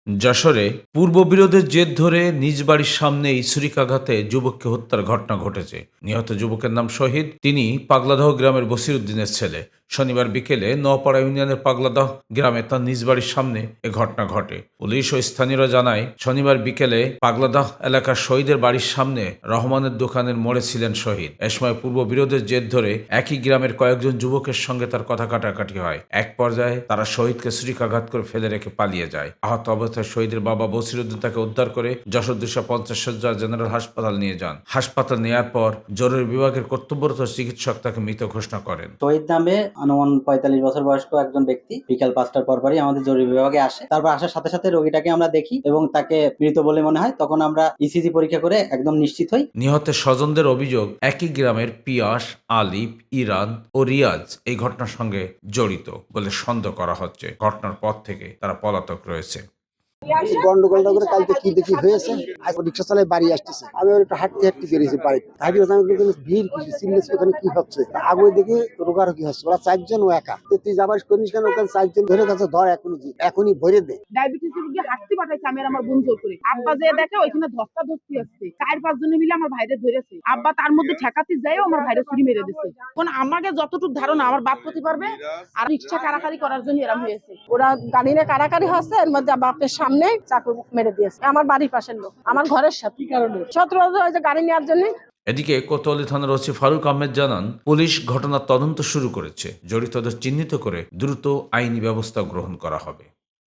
যশোরে পূর্ববিরোধের জের ধরে নিজ বাড়ির সামনেই ছুরিকাঘাতে যুবককে হত্যার ঘটনা ঘটেছে। নিহত যুবকের নাম শহীদ। তিনি পাগলাদহ গ্রামের বসিরউদ্দিনের ছেলে। শনিবার বিকেলে নওপাড়া ইউনিয়নের পাগলাদহ গ্রামে তার নিজ বাড়ির সামনে এ ঘটনা ঘটে। পুলিশ ও স্থানীয়রা জানায়, শনিবার বিকেলে পাগলাদহ এলাকার শহীদের বাড়ির সামনে রহমানের দোকানের মোড়ে ছিলেন শহীদ। এ সময় পূর্ববিরোধের জের ধরে একই গ্রামের কয়েকজন যুবকের সঙ্গে তার কথা কাটাকাটি হয়। এক পর্যায়ে তারা শহীদকে ছুরিকাঘাত করে ফেলে রেখে পালিয়ে যায়। আহত অবস্থায় শহীদের বাবা বসিরউদ্দিন তাকে উদ্ধার করে যশোর 250 শয্যা জেনারেল হাসপাতাল নিয়ে যান। হাসপাতাল নেওয়ার পর জরুরি বিভাগের কর্তব্যরত চিকিৎসক তাকে মৃত ঘোষণা করেন। শহীদ নামে অনুমান 45 বছর বয়স্ক একজন ব্যক্তি বিকাল 5টার পরপরই আমাদের জরুরি বিভাগে আসে। তারপর আসার সাথে সাথে রোগীটাকে আমরা দেখি এবং তাকে মৃত বলে মনে হয়। তখন আমরা ইসিজি পরীক্ষা করে একদম নিশ্চিত হই। নিহতের স্বজনদের অভিযোগ, একই গ্রামের পিয়াস, আলিফ, ইরান ও রিয়াজ এই ঘটনার সঙ্গে জড়িত বলে সন্দেহ করা হচ্ছে। ঘটনার পর থেকে তারা পলাতক রয়েছে। গন্ডগোলটা করে কালকে কি দেখি হয়েছে, আজ রিক্সা চালাই বাড়ি আসতেছে, আমি একটু হাঁটতে হাঁটতে বেরিয়েছি বাড়িতে। তাই ভিড় কিছু চিল্লেছে, ওখানে কি হচ্ছে আগে দেখি রোগারোগি হচ্ছে। ওরা 4 জন ও একা। তুই যাবার করিস কেন? ওখানে 4 জন ধরে কাছে ধর, এখনই ভরে দে। ডায়াবেটিস রোগী হাঁটতে পাঠাইছে আমি আর আমার বোন জোর করে। আব্বা যে দেখে ওইখানে ধস্তা ধস্তি আসছে, 4-5 জনে মিলে আমার ভাইরে ধরেছে। আব্বা তার মধ্যে ঠেকাতে যাইও আমার ভাইরে ছুরি মেরে দিছে। কোন আমাকে যতটুকু ধারণা আমার বাপ প্রতি পারবে আর রিকশা কারাকারি করার জন্য এরকম হয়েছে। ওরা গাড়ি নিয়ে কারাকারি হচ্ছে, এর মধ্যে বাপের সামনে চাকু মেরে দিয়েছে। আমার বাড়ির পাশের লোক, আমার ঘরের সাথে। কি কারণে? 17 ওই যে গাড়ি নেওয়ার জন্য। এদিকে কোতোয়ালি থানার ওসি ফারুক আহমেদ জানান, পুলিশ ঘটনার তদন্ত শুরু করেছে। জড়িতদের চিহ্নিত করে দ্রুত আইনি ব্যবস্থা গ্রহণ করা হবে।